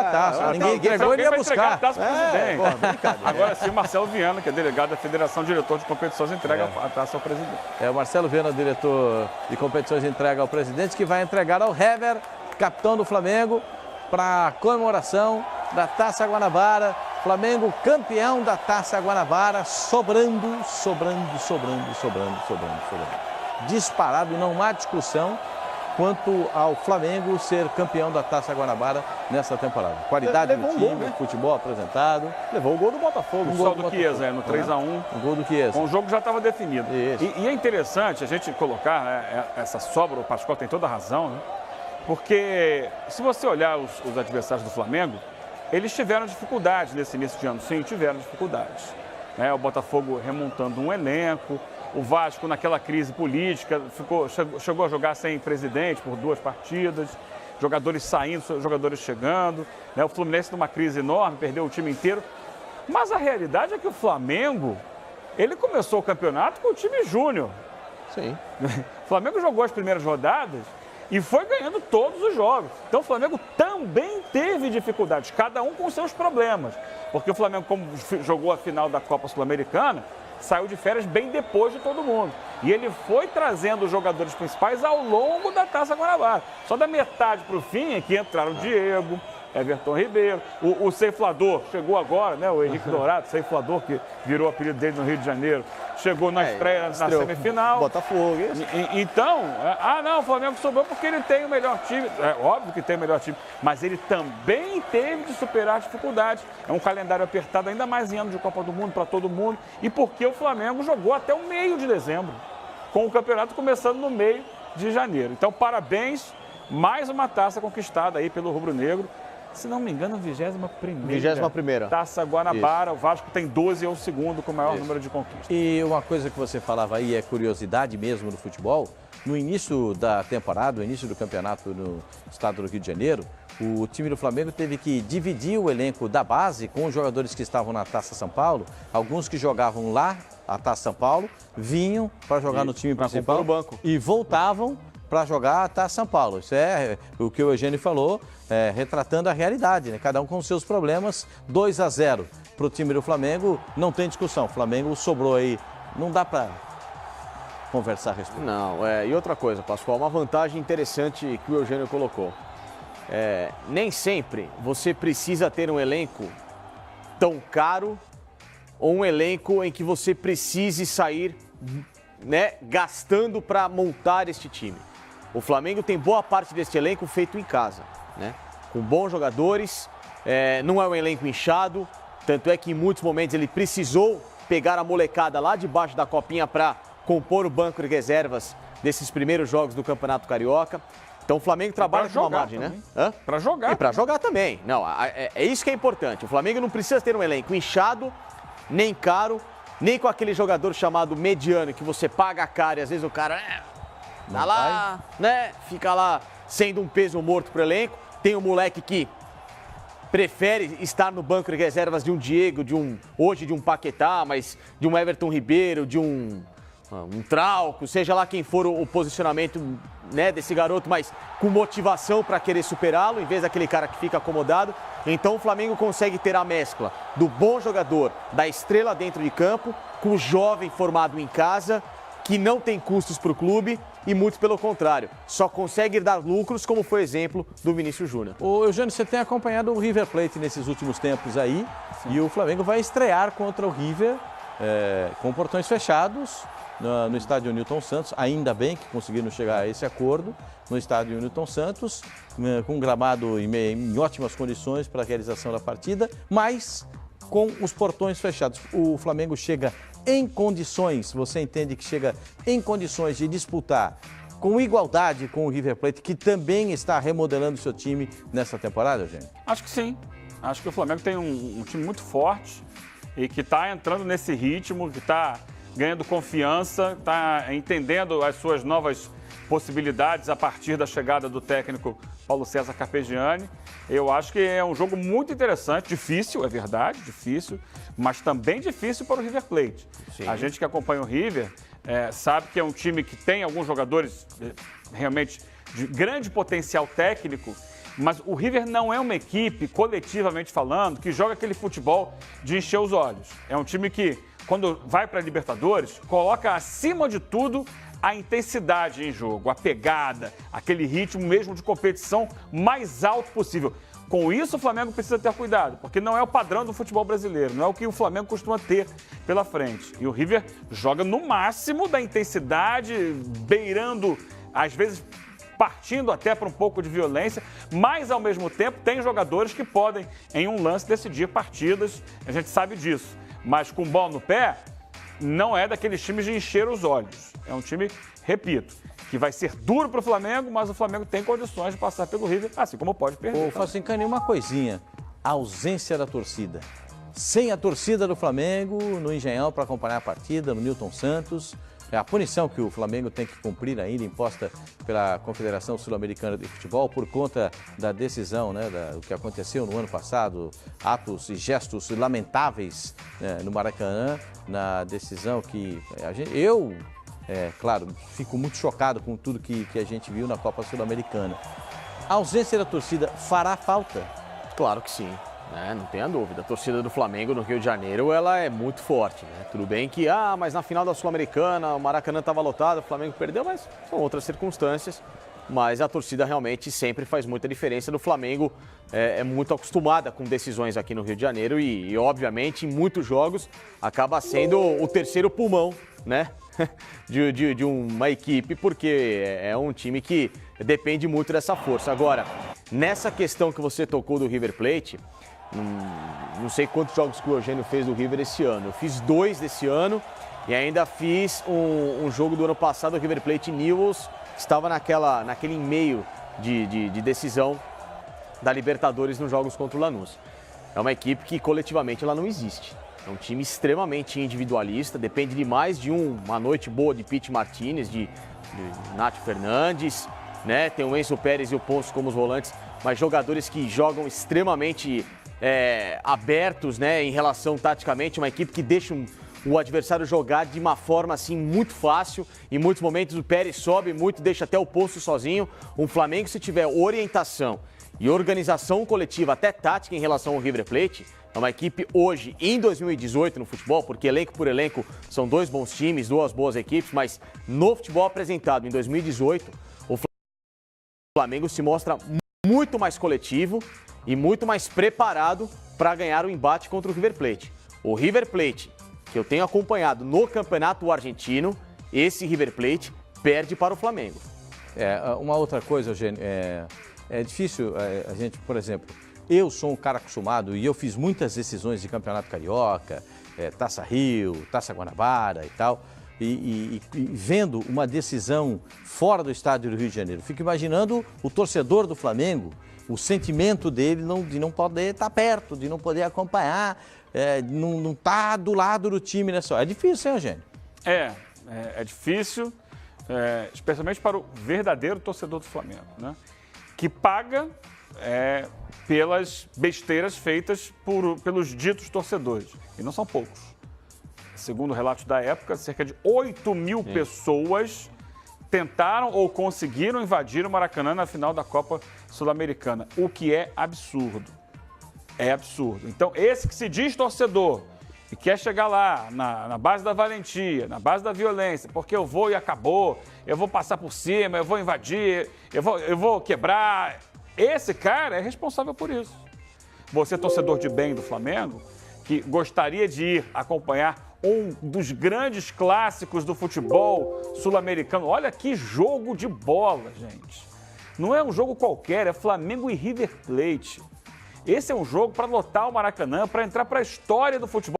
a taça. Ninguém entregou, ele ia buscar. A taça pro presidente. Agora sim, o Marcelo Viana, que é delegado da Federação, diretor de competições, entrega a taça ao presidente. O Marcelo Viana, diretor de competições, entrega ao presidente, que vai entregar ao Hever, capitão do Flamengo, para a comemoração da Taça Guanabara. Flamengo campeão da Taça Guanabara, sobrando. Disparado, não há discussão quanto ao Flamengo ser campeão da Taça Guanabara nessa temporada. Qualidade do time, futebol apresentado. Levou o gol do Botafogo. O gol do Chiesa, no 3-1. O gol do Chiesa. Com o jogo já estava definido. E é interessante a gente colocar essa sobra, o Pascoal tem toda a razão, né? Porque se você olhar os adversários do Flamengo, eles tiveram dificuldades nesse início de ano. Sim, tiveram dificuldades. O Botafogo remontando um elenco, o Vasco naquela crise política, chegou a jogar sem presidente por 2 partidas, jogadores saindo, jogadores chegando, o Fluminense numa crise enorme, perdeu o time inteiro. Mas a realidade é que o Flamengo, ele começou o campeonato com o time júnior. Sim. O Flamengo jogou as primeiras rodadas e foi ganhando todos os jogos. Então o Flamengo também teve dificuldades, cada um com seus problemas. Porque o Flamengo, como jogou a final da Copa Sul-Americana, saiu de férias bem depois de todo mundo. E ele foi trazendo os jogadores principais ao longo da Taça Guanabara. Só da metade para o fim é que entraram o Diego, Everton Ribeiro, o ceiflador chegou agora, o Henrique Dourado, ceiflador, que virou o apelido dele no Rio de Janeiro, chegou na estreia, na semifinal. Botafogo. Então, o Flamengo sobrou porque ele tem o melhor time, é óbvio que tem o melhor time, mas ele também teve de superar dificuldades. É um calendário apertado, ainda mais em ano de Copa do Mundo para todo mundo, e porque o Flamengo jogou até o meio de dezembro, com o campeonato começando no meio de janeiro. Então, parabéns, mais uma taça conquistada aí pelo Rubro Negro. Se não me engano, 21ª Taça Guanabara. Isso. O Vasco tem 12 e é o segundo com o maior número de conquistas. E uma coisa que você falava aí é curiosidade mesmo no futebol. No início da temporada, no início do campeonato no estado do Rio de Janeiro, o time do Flamengo teve que dividir o elenco da base com os jogadores que estavam na Taça São Paulo. Alguns que jogavam lá, a Taça São Paulo, vinham para jogar no time principal e voltavam para jogar a Taça São Paulo. Isso é o que o Eugênio falou, retratando a realidade, Cada um com seus problemas. 2-0 para o time do Flamengo, não tem discussão. O Flamengo sobrou aí, não dá para conversar a respeito. Não, e outra coisa, Pascoal, uma vantagem interessante que o Eugênio colocou. Nem sempre você precisa ter um elenco tão caro ou um elenco em que você precise sair, gastando para montar este time. O Flamengo tem boa parte deste elenco feito em casa, com bons jogadores, não é um elenco inchado, tanto é que em muitos momentos ele precisou pegar a molecada lá debaixo da copinha para compor o banco de reservas desses primeiros jogos do Campeonato Carioca. Então o Flamengo trabalha com uma margem, Para jogar. E para jogar também. Não, é isso que é importante. O Flamengo não precisa ter um elenco inchado, nem caro, nem com aquele jogador chamado mediano, que você paga a cara e às vezes o cara tá lá, fica lá sendo um peso morto pro elenco. Tem um moleque que prefere estar no banco de reservas de um Diego, hoje de um Paquetá, mas de um Everton Ribeiro, de um Trauco, seja lá quem for o posicionamento desse garoto, mas com motivação para querer superá-lo, em vez daquele cara que fica acomodado. Então o Flamengo consegue ter a mescla do bom jogador, da estrela dentro de campo, com o jovem formado em casa, que não tem custos para o clube e muito pelo contrário, só consegue dar lucros, como foi exemplo do Vinícius Júnior. Ô Eugênio, você tem acompanhado o River Plate nesses últimos tempos aí. Sim. E o Flamengo vai estrear contra o River com portões fechados no estádio Newton Santos. Ainda bem que conseguiram chegar a esse acordo no estádio Newton Santos, com um gramado em ótimas condições para a realização da partida, mas com os portões fechados. O Flamengo chega em condições, você entende que chega em condições de disputar com igualdade com o River Plate, que também está remodelando seu time nessa temporada, Eugênio? Acho que sim. Acho que o Flamengo tem um time muito forte e que está entrando nesse ritmo, que está ganhando confiança, está entendendo as suas novas possibilidades a partir da chegada do técnico Paulo César Carpegiani. Eu acho que é um jogo muito interessante, difícil, é verdade, difícil, mas também difícil para o River Plate. Sim. A gente que acompanha o River sabe que é um time que tem alguns jogadores realmente de grande potencial técnico Mas o River não é uma equipe, coletivamente falando, que joga aquele futebol de encher os olhos. É um time que, quando vai para a Libertadores, coloca acima de tudo a intensidade em jogo, a pegada, aquele ritmo mesmo de competição mais alto possível. Com isso, o Flamengo precisa ter cuidado, porque não é o padrão do futebol brasileiro, não é o que o Flamengo costuma ter pela frente. E o River joga no máximo da intensidade, beirando, às vezes, partindo até para um pouco de violência, mas, ao mesmo tempo, tem jogadores que podem, em um lance, decidir partidas, a gente sabe disso. Mas com bola no pé, não é daqueles times de encher os olhos. É um time, repito, que vai ser duro para o Flamengo, mas o Flamengo tem condições de passar pelo River, assim como pode perder. Ô, Facincani, uma coisinha, a ausência da torcida. Sem a torcida do Flamengo no Engenhão para acompanhar a partida, no Newton Santos, a punição que o Flamengo tem que cumprir ainda, imposta pela Confederação Sul-Americana de Futebol, por conta da decisão, né, do que aconteceu no ano passado, atos e gestos lamentáveis, né, no Maracanã, na decisão que claro, fico muito chocado com tudo que a gente viu na Copa Sul-Americana. A ausência da torcida fará falta? Claro que sim, né? Não tenha dúvida. A torcida do Flamengo no Rio de Janeiro, ela é muito forte, né? Tudo bem que, mas na final da Sul-Americana o Maracanã estava lotado, o Flamengo perdeu, mas são outras circunstâncias. Mas a torcida realmente sempre faz muita diferença. O Flamengo é muito acostumada com decisões aqui no Rio de Janeiro e obviamente, em muitos jogos, acaba sendo o terceiro pulmão, né? de uma equipe, porque é um time que depende muito dessa força. Agora, nessa questão que você tocou do River Plate, não sei quantos jogos que o Eugênio fez do River esse ano. Eu fiz 2 desse ano e ainda fiz um jogo do ano passado, o River Plate Newell's, que estava naquele meio de decisão da Libertadores nos jogos contra o Lanús. É uma equipe que coletivamente ela não existe. É um time extremamente individualista, depende demais de uma noite boa de Pity Martinez, de Nath Fernandes, né? Tem o Enzo Pérez e o Ponço como os volantes, mas jogadores que jogam extremamente abertos, né? Em relação taticamente, uma equipe que deixa o adversário jogar de uma forma assim muito fácil. Em muitos momentos o Pérez sobe muito, deixa até o Ponço sozinho. Um Flamengo, se tiver orientação e organização coletiva, até tática em relação ao River Plate, é uma equipe hoje, em 2018 no futebol, porque elenco por elenco são 2 bons times, 2 boas equipes, mas no futebol apresentado em 2018, o Flamengo se mostra muito mais coletivo e muito mais preparado para ganhar o embate contra o River Plate. O River Plate, que eu tenho acompanhado no Campeonato Argentino, esse River Plate perde para o Flamengo. Uma outra coisa, Eugênio, é difícil a gente, por exemplo, eu sou um cara acostumado e eu fiz muitas decisões de Campeonato Carioca, Taça Rio, Taça Guanabara e tal, e vendo uma decisão fora do estádio do Rio de Janeiro, fico imaginando o torcedor do Flamengo, o sentimento dele de não poder estar perto, de não poder acompanhar, não estar do lado do time nessa hora. É difícil, hein, Eugênio? É difícil, especialmente para o verdadeiro torcedor do Flamengo, né? Que paga pelas besteiras feitas pelos ditos torcedores. E não são poucos. Segundo relatos da época, cerca de 8 mil pessoas tentaram ou conseguiram invadir o Maracanã na final da Copa Sul-Americana, o que é absurdo. É absurdo. Então, esse que se diz torcedor e quer chegar lá na base da valentia, na base da violência, porque eu vou e acabou, eu vou passar por cima, eu vou invadir, eu vou quebrar. Esse cara é responsável por isso. Você, torcedor de bem do Flamengo, que gostaria de ir acompanhar um dos grandes clássicos do futebol sul-americano. Olha que jogo de bola, gente. Não é um jogo qualquer, é Flamengo e River Plate. Esse é um jogo para lotar o Maracanã, para entrar para a história do futebol